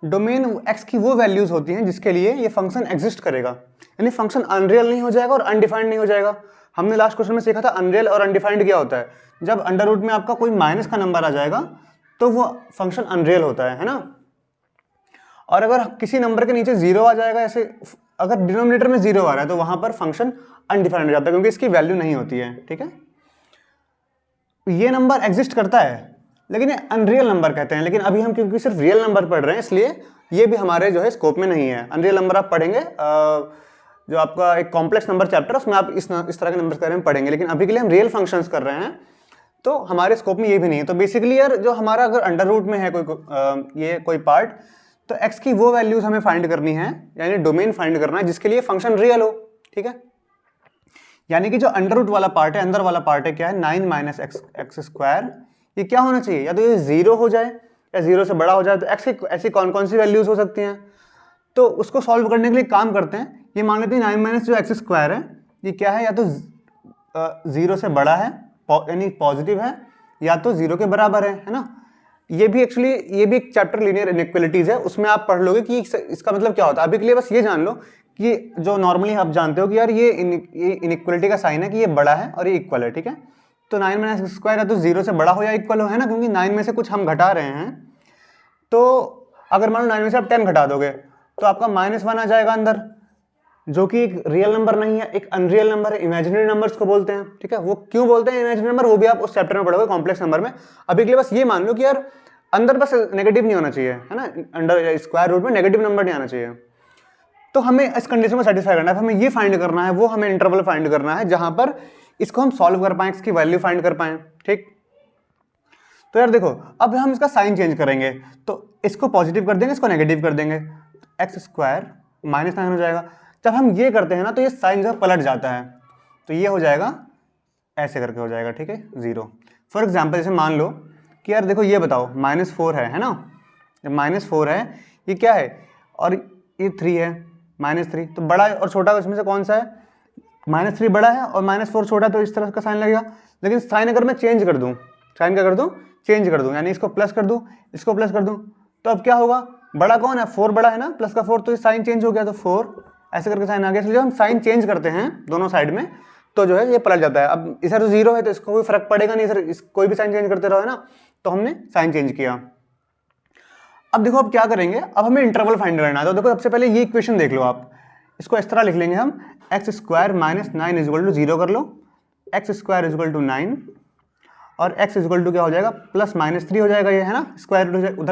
Domain x की वो values होती हैं जिसके लिए ये फंक्शन एग्जिस्ट करेगा, यानी फंक्शन अनरियल नहीं हो जाएगा और अनडिफाइंड नहीं हो जाएगा। हमने लास्ट क्वेश्चन में सीखा था अनरियल और अनडिफाइंड क्या होता है। जब अंडर रूट में आपका कोई माइनस का नंबर आ जाएगा तो वो फंक्शन अनरियल होता है ना। और अगर किसी नंबर के नीचे जीरो आ जाएगा, ऐसे अगर डिनोमिनेटर में जीरो आ रहा है तो वहां पर फंक्शन अनडिफाइंड हो जाता है क्योंकि इसकी वैल्यू नहीं होती है। ठीक है, ये नंबर एग्जिस्ट करता है लेकिन ये अनरियल नंबर कहते हैं। लेकिन अभी हम क्योंकि सिर्फ रियल नंबर पढ़ रहे हैं इसलिए ये भी हमारे जो है स्कोप में नहीं है। अनरियल नंबर आप पढ़ेंगे, जो आपका एक कॉम्प्लेक्स नंबर चैप्टर है उसमें आप इस तरह के नंबर के बारे में पढ़ेंगे। लेकिन अभी के लिए हम रियल फंक्शंस कर रहे हैं तो हमारे स्कोप में ये भी नहीं है। तो बेसिकली यार जो हमारा अगर अंडर रूट में है ये कोई पार्ट, तो x की वो वैल्यूज हमें फाइंड करनी है, यानी डोमेन फाइंड करना है जिसके लिए फंक्शन रियल हो। ठीक है, यानी कि जो अंडर रूट वाला पार्ट है, अंदर वाला पार्ट है क्या है 9 माइनस एक्स स्क्वायर, ये क्या होना चाहिए, या तो ये जीरो हो जाए या जीरो से बड़ा हो जाए। तो x की ऐसी कौन कौन सी वैल्यूज हो सकती हैं, तो उसको सॉल्व करने के लिए काम करते हैं। ये मान लेते हैं 9 माइनस जो एक्स स्क्वायर है ये क्या है, या तो जीरो से बड़ा है यानी पॉजिटिव है, या तो जीरो के बराबर है ना। ये भी एक्चुअली ये भी एक चैप्टर लीनियर इनइक्वालिटीज है, उसमें आप पढ़ लोगे कि इसका मतलब क्या होता है। अभी के लिए बस ये जान लो कि जो नॉर्मली आप जानते हो कि यार ये इनइक्वालिटी का साइन है कि ये बड़ा है और ये इक्वल है। ठीक है, तो 9 माइनस एक्स स्क्वायर है तो जीरो से बड़ा हो या इक्वल हो, है ना, क्योंकि 9 में से कुछ हम घटा रहे हैं। तो अगर मान लो 9 में से आप 10 घटा दोगे तो आपका -1 आ जाएगा अंदर, जो कि एक रियल नंबर नहीं है, एक अनरियल नंबर है, इमेजिनरी नंबर्स को बोलते हैं। ठीक है, वो क्यों बोलते हैं इमेजिनरी नंबर, वो भी आप उस चैप्टर में पढ़ोगे कॉम्प्लेक्स नंबर में। अभी के लिए बस ये मान लो कि यार अंदर बस नेगेटिव नहीं होना चाहिए, है ना, अंडर स्क्वायर रूट में नेगेटिव नंबर नहीं आना चाहिए। तो हमें इस कंडीशन में सेटिस्फाई करना है, हमें ये फाइंड करना है, वो हमें इंटरवल फाइंड करना है जहां पर इसको हम सॉल्व कर पाए, इसकी वैल्यू फाइंड कर पाए। ठीक, तो यार देखो अब हम इसका साइन चेंज करेंगे, तो इसको पॉजिटिव कर देंगे, इसको नेगेटिव कर देंगे, एक्स स्क्वायर -9 हो जाएगा। जब हम ये करते हैं ना तो ये साइन जो पलट जाता है, तो ये हो जाएगा ऐसे करके हो जाएगा। ठीक है, जीरो। फॉर एग्जाम्पल जैसे मान लो कि यार देखो ये बताओ -4 है ना, जब -4 है ये क्या है और ये 3 है, -3, तो बड़ा और छोटा इसमें से कौन सा है, -3 बड़ा है और -4 छोटा, तो इस तरह का साइन लगेगा। लेकिन साइन अगर मैं चेंज कर दूं, साइन क्या कर दूं, चेंज कर दूं, यानी इसको प्लस कर दूं, इसको प्लस कर दूं, तो अब क्या होगा, बड़ा कौन है 4 बड़ा है ना, प्लस का 4, तो साइन चेंज हो गया, तो 4 ऐसे करके साइन आ गया। इसलिए जब हम साइन चेंज करते हैं दोनों साइड में तो जो है ये पलट जाता है। अब इधर तो जीरो है तो इसको कोई फर्क पड़ेगा नहीं, सर कोई भी साइन चेंज करते रहो, है ना, तो हमने साइन चेंज किया। अब देखो अब क्या करेंगे, अब हमें इंटरवल फाइंड करना है। तो देखो सबसे पहले ये इक्वेशन देख लो आप, इसको इस तरह लिख लेंगे हम, X square -9 is equal to 0 कर लो, X square is equal to 9 और एक्स इज इक्वल टू क्या हो जाएगा, +-3 हो जाएगा ये, है ना, स्क्वायर रूट उधर